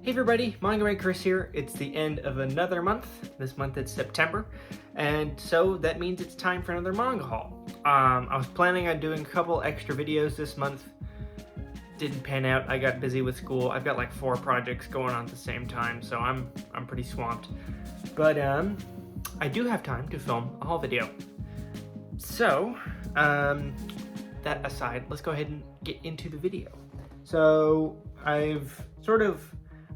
Hey everybody, Manga Chris here. It's the end of another month. This month it's September, and so that means it's time for another manga haul. I was planning on doing a couple extra videos this month. Didn't pan out. I got busy with school. I've got like 4 projects going on at the same time, so I'm pretty swamped. But I do have time to film a haul video. So that aside, let's go ahead and get into the video. So I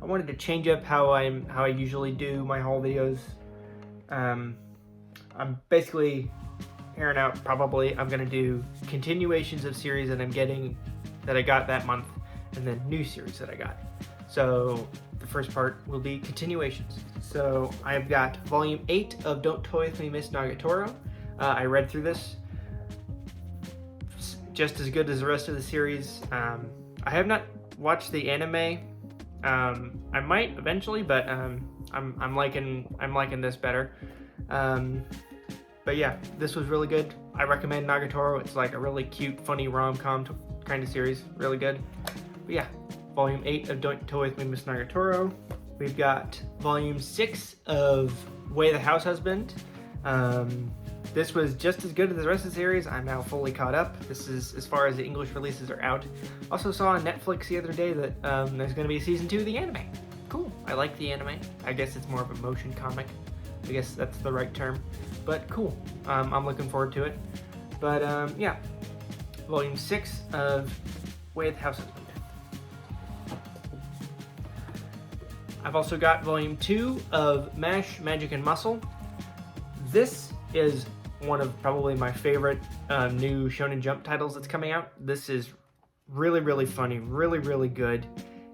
wanted to change up how I usually do my haul videos. I'm basically here and out. Probably I'm gonna do continuations of series that I got that month, and then new series that I got. So the first part will be continuations. So I've got volume 8 of Don't Toy With Me, Miss Nagatoro. I read through this. It's just as good as the rest of the series. I have not watched the anime. I might eventually, but I'm liking this better. But yeah, this was really good. I recommend Nagatoro. It's like a really cute, funny rom-com kind of series. Really good. But yeah, volume 8 of Don't Toy With Me, Miss Nagatoro. We've got volume 6 of Way the House Husband. This was just as good as the rest of the series. I'm now fully caught up. This is as far as the English releases are out. Also saw on Netflix the other day that there's going to be a season 2 of the anime. Cool. I like the anime. I guess it's more of a motion comic. I guess that's the right term. But cool. I'm looking forward to it. But yeah, volume 6 of Way the House Husband. I've also got volume 2 of MASH, Magic and Muscle. This is one of probably my favorite new Shonen Jump titles that's coming out. This is really, really funny, really, really good.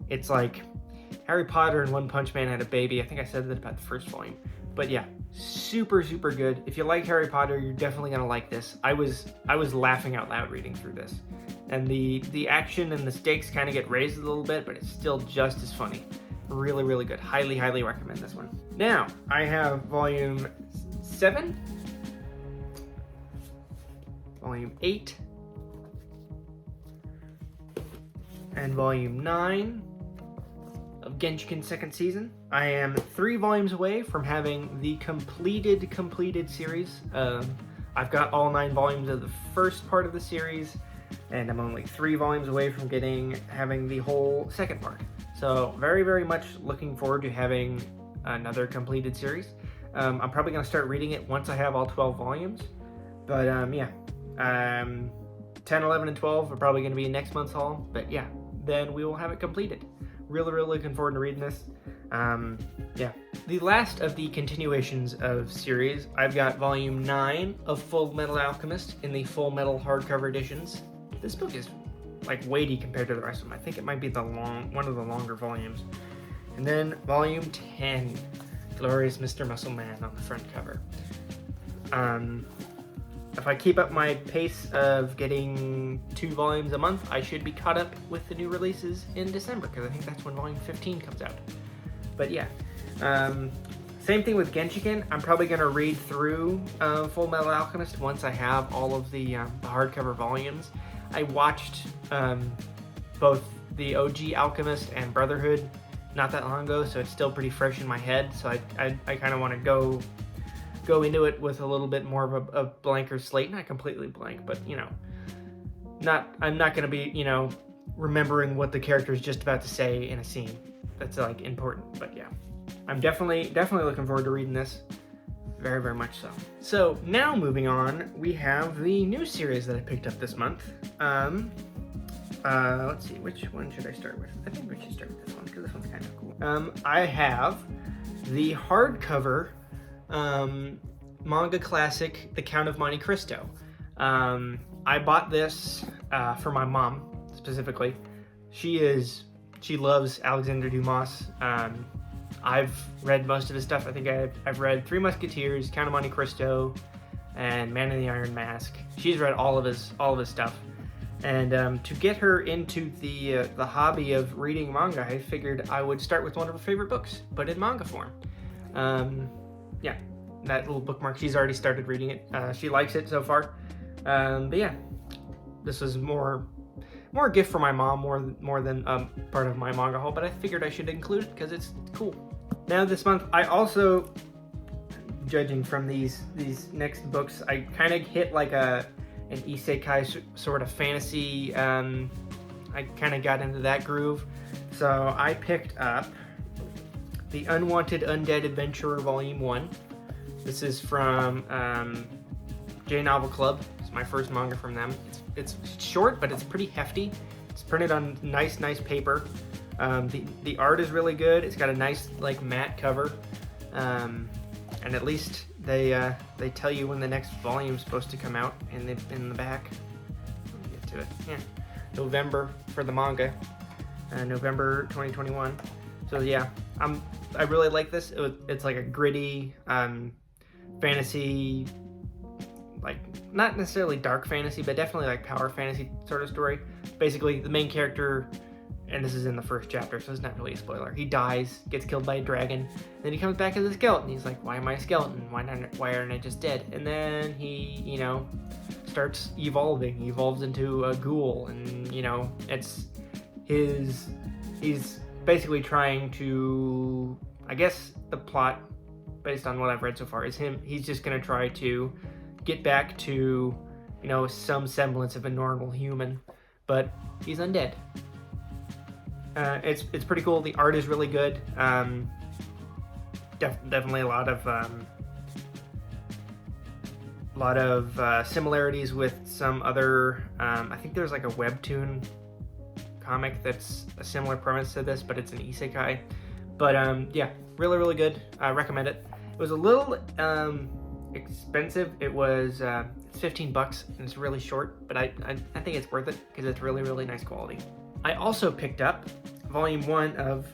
It's like Harry Potter and One Punch Man had a baby. I think I said that about the first volume. But yeah, super, super good. If you like Harry Potter, you're definitely gonna like this. I was laughing out loud reading through this. And the action and the stakes kind of get raised a little bit, but it's still just as funny. Really, really good. Highly, highly recommend this one. Now, I have volume 7, volume 8, and volume 9 of Genshiken second season. I am 3 volumes away from having the completed series. I've got all 9 volumes of the first part of the series, and I'm only 3 volumes away from having the whole second part. So very, very much looking forward to having another completed series. I'm probably going to start reading it once I have all 12 volumes. But yeah, 10, 11, and 12 are probably going to be next month's haul. But yeah, then we will have it completed. Really, really looking forward to reading this. Yeah. The last of the continuations of series, I've got volume 9 of Full Metal Alchemist in the Full Metal hardcover editions. This book is like weighty compared to the rest of them. I think it might be one of the longer volumes. And then volume 10, Glorious Mr. Muscle Man on the front cover. If I keep up my pace of getting 2 volumes a month, I should be caught up with the new releases in December, because I think that's when volume 15 comes out. But yeah, same thing with Genshiken. I'm probably going to read through Full Metal Alchemist once I have all of the hardcover volumes. I watched both the OG Alchemist and Brotherhood not that long ago, so it's still pretty fresh in my head. So I kind of want to go into it with a little bit more of a blanker slate. Not completely blank, but you know, I'm not going to be, you know, remembering what the character is just about to say in a scene. That's like important. But yeah, I'm definitely looking forward to reading this. Very, very much so. So now moving on, we have the new series that I picked up this month. Let's see, which one should I start with? I think we should start with this one because this one's kind of cool. I have the hardcover manga classic, The Count of Monte Cristo. I bought this for my mom specifically. She loves Alexander Dumas. I've read most of his stuff. I think I've read 3 Musketeers, Count of Monte Cristo, and Man in the Iron Mask. She's read all of his stuff. And to get her into the hobby of reading manga, I figured I would start with one of her favorite books, but in manga form. Yeah, that little bookmark. She's already started reading it. She likes it so far. But yeah, this was more more a gift for my mom more than part of my manga haul, but I figured I should include it because it's cool. Now this month, I also, judging from these next books, I kind of hit like an isekai sort of fantasy. I kind of got into that groove, so I picked up the Unwanted Undead Adventurer Volume 1. This is from J Novel Club. It's my first manga from them. It's short, but it's pretty hefty. It's printed on nice paper. The art is really good. It's got a nice like matte cover, and at least they tell you when the next volume is supposed to come out in the back. Let me get to it. Yeah, November for the manga, November 2021. So yeah, I really like this. It's like a gritty fantasy, like not necessarily dark fantasy, but definitely like power fantasy sort of story. Basically, the main character, and this is in the first chapter, so it's not really a spoiler. He dies, gets killed by a dragon, then he comes back as a skeleton. He's like, why am I a skeleton? Why aren't I just dead? And then he, you know, starts evolving. He evolves into a ghoul, and you know, he's basically trying to, I guess the plot, based on what I've read so far, is he's just gonna try to get back to, you know, some semblance of a normal human, but he's undead. It's pretty cool. The art is really good. Definitely a lot of similarities with some other. I think there's like a webtoon comic that's a similar premise to this, but it's an isekai. But yeah, really good. I recommend it. It was a little expensive. It was it's $15 and it's really short, but I think it's worth it because it's really nice quality. I also picked up Volume 1 of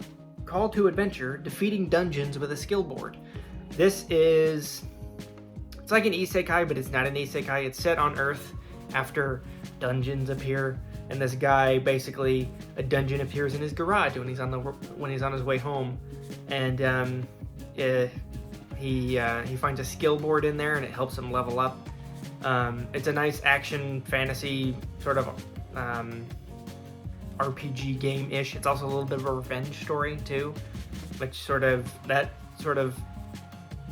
Call to Adventure: Defeating Dungeons with a Skill Board. It's like an isekai, but it's not an isekai. It's set on Earth after dungeons appear, and this guy, basically, a dungeon appears in his garage when he's on his way home, and he finds a skill board in there, and it helps him level up. It's a nice action fantasy sort of RPG game-ish. It's also a little bit of a revenge story too, which that sort of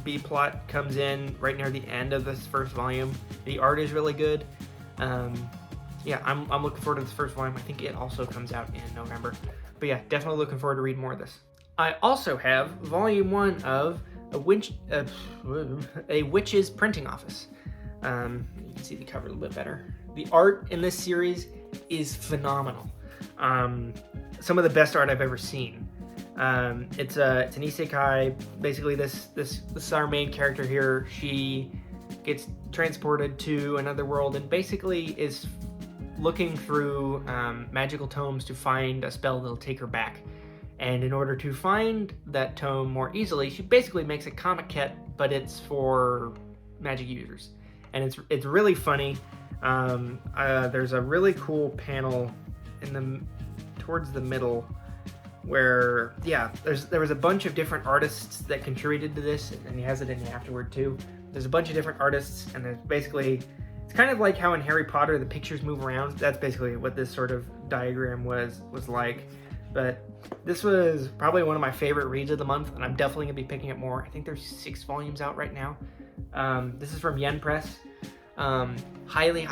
B-plot comes in right near the end of this first volume. The art is really good. Yeah, I'm looking forward to this first volume. I think it also comes out in November. But yeah, definitely looking forward to reading more of this. I also have Volume 1 of A Witch's Printing Office. You can see the cover a little bit better. The art in this series is phenomenal. Some of the best art I've ever seen. It's an isekai. Basically, this is our main character here. She gets transported to another world and basically is looking through magical tomes to find a spell that'll take her back. And in order to find that tome more easily, she basically makes a comic kit, but it's for magic users. And it's really funny. There's a really cool panel towards the middle where, yeah, there was a bunch of different artists that contributed to this, and he has it in the afterword too. There's a bunch of different artists, and there's basically, it's kind of like how in Harry Potter the pictures move around. That's basically what this sort of diagram was like. But this was probably one of my favorite reads of the month, and I'm definitely gonna be picking up more. I think there's 6 volumes out right now. This is from Yen Press. Highly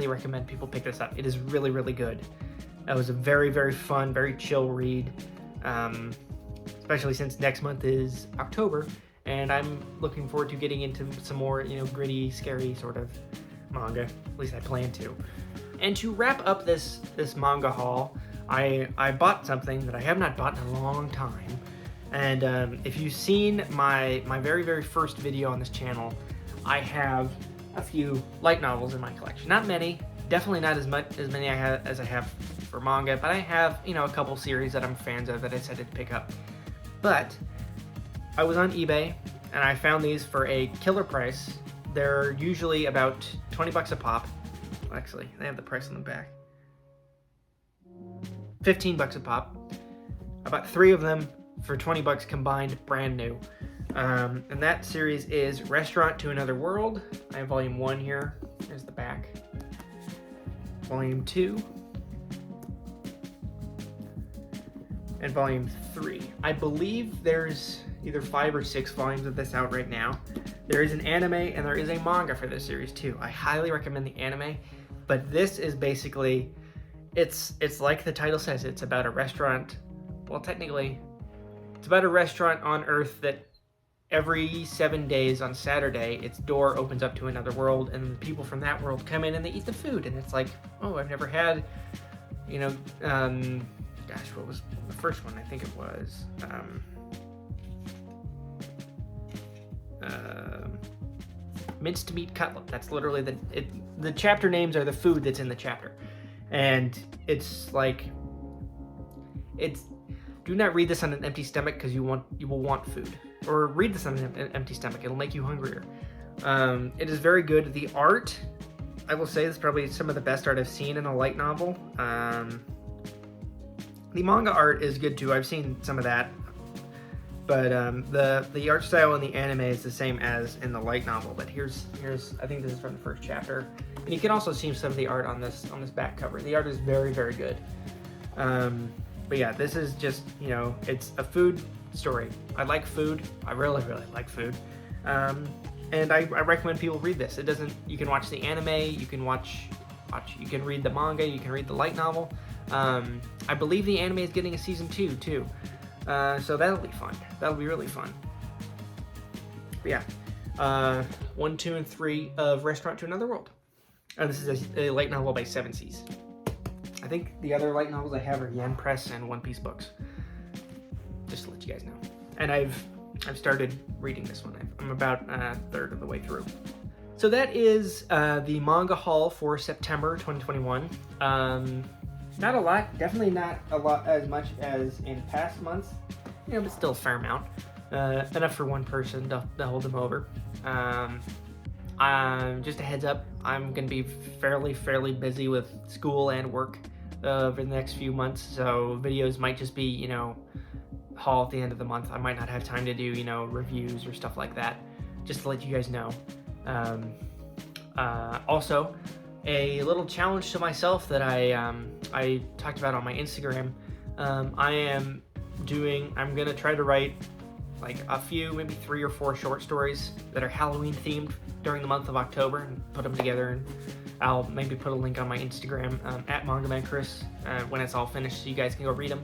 recommend people pick this up. It is really good. It was a very fun, very chill read, especially since next month is October, and I'm looking forward to getting into some more, you know, gritty, scary sort of manga. At least I plan to. And to wrap up this manga haul, I bought something that I have not bought in a long time. And if you've seen my very first video on this channel, I have a few light novels in my collection. Not many, definitely not as many as I have for manga, but I have, you know, a couple series that I'm fans of that I decided to pick up. But I was on eBay and I found these for a killer price. They're usually about 20 bucks a pop. Actually, they have the price on the back. 15 bucks a pop. I bought 3 of them for 20 bucks combined, brand new. And that series is Restaurant to Another World. I have volume 1 here. There's the back. Volume 2, and Volume 3. I believe there's either 5 or 6 volumes of this out right now. There is an anime and there is a manga for this series too. I highly recommend the anime, but this is basically, it's like the title says, it's about a restaurant. Well, technically, it's about a restaurant on Earth that every 7 days on Saturday, its door opens up to another world, and the people from that world come in and they eat the food. And it's like, oh, I've never had, you know, gosh, what was the first one? I think it was minced meat cutlet. That's literally the chapter names are the food that's in the chapter, and it's like, do not read this on an empty stomach because you will want food, or read this on an empty stomach. It'll make you hungrier. It is very good. The art, I will say, is probably some of the best art I've seen in a light novel. The manga art is good too. I've seen some of that, but the art style in the anime is the same as in the light novel. But here's I think this is from the first chapter, and you can also see some of the art on this back cover. The art is very, very good. But yeah, this is just, you know, it's a food story. I like food. I really, really like food. And I recommend people read this. You can watch the anime, you can you can read the manga, you can read the light novel. I believe the anime is getting a season 2 too. So that'll be fun. That'll be really fun. But yeah, 1, 2, and 3 of Restaurant to Another World. This is a light novel by Seven Seas. I think the other light novels I have are Yen Press and One Piece books. Just to let you guys know. And I've started reading this one. I'm about a third of the way through. So that is the manga haul for September 2021. Not a lot, definitely not a lot as much as in past months, you know, but still a fair amount. Enough for one person to hold them over. Just a heads up, I'm gonna be fairly busy with school and work over the next few months, so videos might just be, you know, haul at the end of the month. I might not have time to do, you know, reviews or stuff like that, just to let you guys know. Also, a little challenge to myself that I talked about on my Instagram. I'm gonna try to write like a few, maybe 3 or 4 short stories that are Halloween themed during the month of October, and put them together, and I'll maybe put a link on my Instagram at MangaManChris when it's all finished, so you guys can go read them.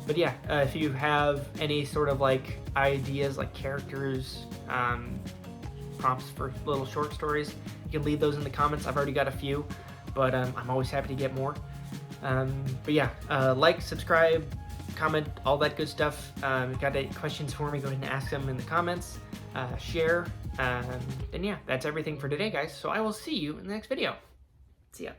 But yeah, if you have any sort of like ideas, like characters, prompts for little short stories, you can leave those in the comments. I've already got a few, but I'm always happy to get more. But yeah, like, subscribe, comment, all that good stuff. Got any questions for me, go ahead and ask them in the comments. Share, and yeah, that's everything for today, guys. So I will see you in the next video. See ya.